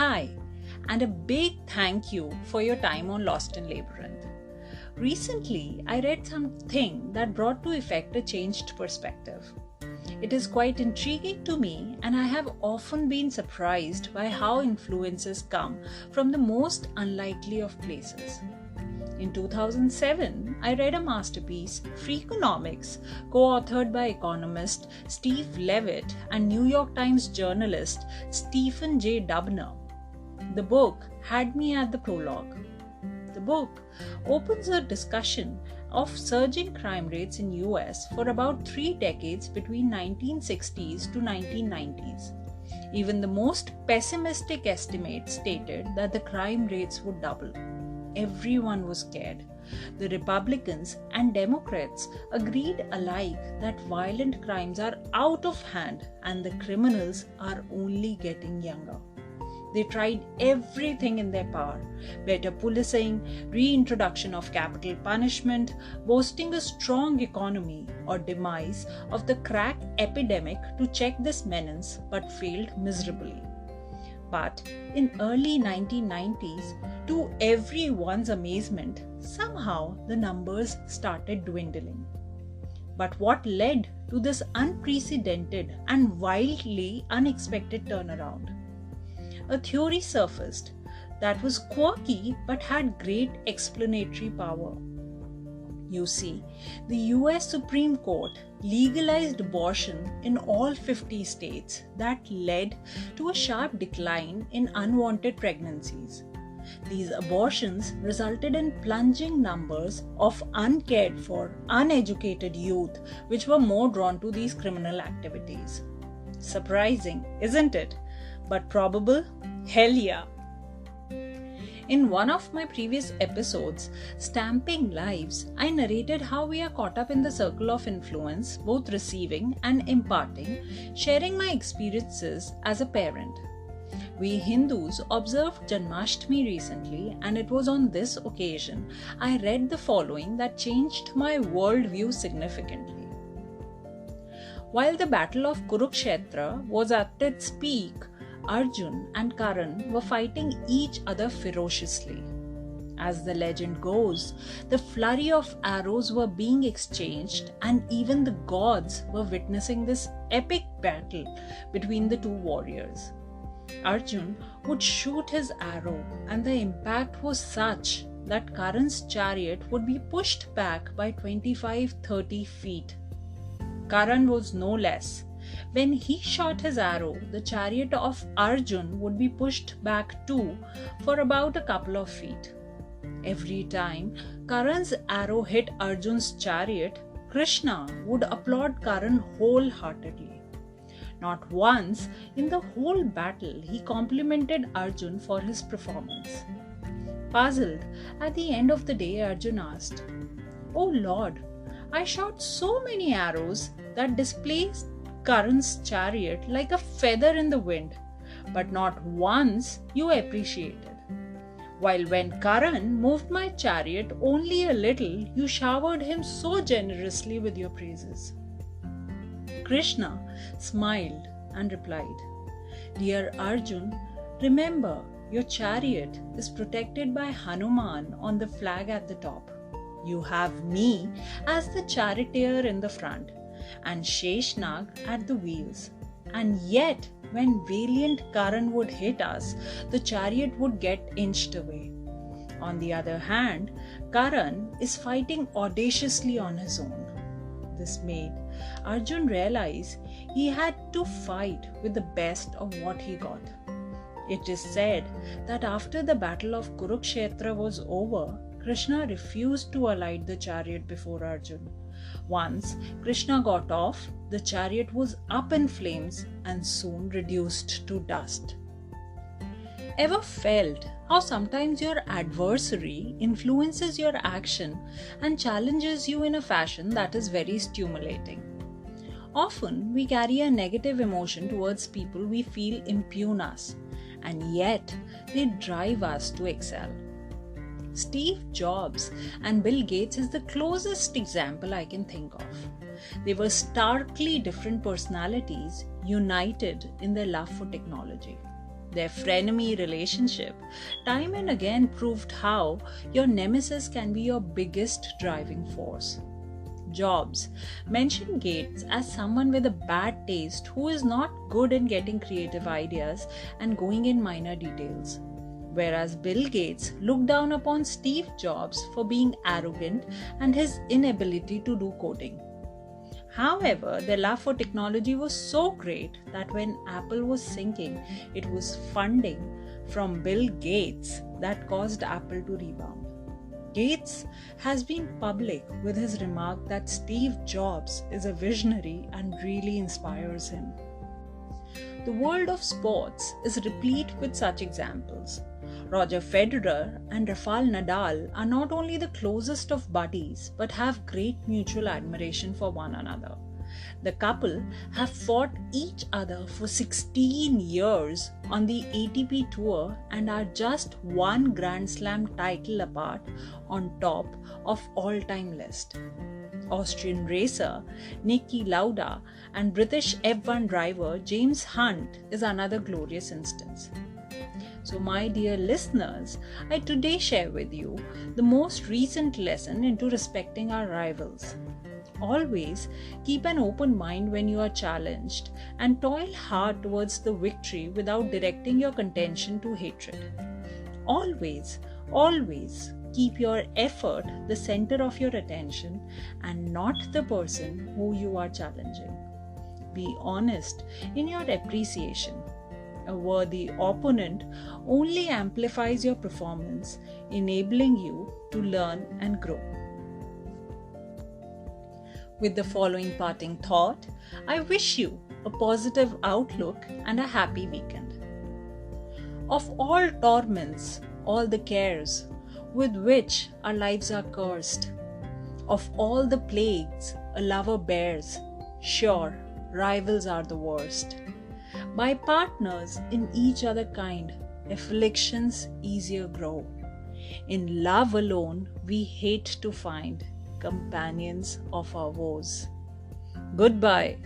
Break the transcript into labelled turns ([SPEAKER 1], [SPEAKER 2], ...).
[SPEAKER 1] Hi, and a big thank you for your time on Lost in Labyrinth. Recently, I read something that brought to effect a changed perspective. It is quite intriguing to me, and I have often been surprised by how influences come from the most unlikely of places. In 2007, I read a masterpiece, Freakonomics, co-authored by economist Steve Levitt and New York Times journalist Stephen J. Dubner. The book had me at the prologue. The book opens a discussion of surging crime rates in US for about 3 decades between 1960s to 1990s. Even the most pessimistic estimates stated that the crime rates would double. Everyone was scared. The Republicans and Democrats agreed alike that violent crimes are out of hand and the criminals are only getting younger. They tried everything in their power: better policing, reintroduction of capital punishment, boasting a strong economy, or demise of the crack epidemic to check this menace, but failed miserably. But in early 1990s, to everyone's amazement, somehow the numbers started dwindling. But what led to this unprecedented and wildly unexpected turnaround? A theory surfaced that was quirky but had great explanatory power. You see, the US Supreme Court legalized abortion in all 50 states that led to a sharp decline in unwanted pregnancies. These abortions resulted in plunging numbers of uncared for, uneducated youth which were more drawn to these criminal activities. Surprising, isn't it? But probable? Hell yeah! In one of my previous episodes, Stamping Lives, I narrated how we are caught up in the circle of influence, both receiving and imparting, sharing my experiences as a parent. We Hindus observed Janamashtmi recently, and it was on this occasion I read the following that changed my worldview significantly. While the Battle of Kurukshetra was at its peak, Arjun and Karan were fighting each other ferociously. As the legend goes, the flurry of arrows were being exchanged, and even the gods were witnessing this epic battle between the two warriors. Arjun would shoot his arrow, and the impact was such that Karan's chariot would be pushed back by 25-30 feet. Karan was no less. When he shot his arrow, the chariot of Arjun would be pushed back too for about a couple of feet. Every time Karan's arrow hit Arjun's chariot, Krishna would applaud Karan wholeheartedly. Not once in the whole battle he complimented Arjun for his performance. Puzzled, at the end of the day Arjun asked, "Oh Lord, I shot so many arrows that displaced Karan's chariot like a feather in the wind, but not once you appreciated. While when Karan moved my chariot only a little, you showered him so generously with your praises." Krishna smiled and replied, "Dear Arjun, remember your chariot is protected by Hanuman on the flag at the top. You have me as the charioteer in the front and Sheshnag at the wheels. And yet, when valiant Karan would hit us, the chariot would get inched away. On the other hand, Karan is fighting audaciously on his own." This made Arjun realize he had to fight with the best of what he got. It is said that after the battle of Kurukshetra was over, Krishna refused to alight the chariot before Arjun. Once Krishna got off, the chariot was up in flames and soon reduced to dust. Ever felt how sometimes your adversary influences your action and challenges you in a fashion that is very stimulating? Often we carry a negative emotion towards people we feel impugn us, and yet they drive us to excel. Steve Jobs and Bill Gates is the closest example I can think of. They were starkly different personalities united in their love for technology. Their frenemy relationship time and again proved how your nemesis can be your biggest driving force. Jobs mentioned Gates as someone with a bad taste who is not good in getting creative ideas and going in minor details. Whereas Bill Gates looked down upon Steve Jobs for being arrogant and his inability to do coding. However, their love for technology was so great that when Apple was sinking, it was funding from Bill Gates that caused Apple to rebound. Gates has been public with his remark that Steve Jobs is a visionary and really inspires him. The world of sports is replete with such examples. Roger Federer and Rafael Nadal are not only the closest of buddies but have great mutual admiration for one another. The couple have fought each other for 16 years on the ATP Tour and are just one Grand Slam title apart on top of all-time list. Austrian racer Niki Lauda and British F1 driver James Hunt is another glorious instance. So my dear listeners, I today share with you the most recent lesson into respecting our rivals. Always keep an open mind when you are challenged and toil hard towards the victory without directing your contention to hatred. Always keep your effort the center of your attention and not the person who you are challenging. Be honest in your appreciation. A worthy opponent only amplifies your performance, enabling you to learn and grow. With the following parting thought, I wish you a positive outlook and a happy weekend. Of all torments, all the cares with which our lives are cursed, of all the plagues a lover bears, sure, rivals are the worst. By partners in each other kind, afflictions easier grow. In love alone we hate to find companions of our woes. Goodbye.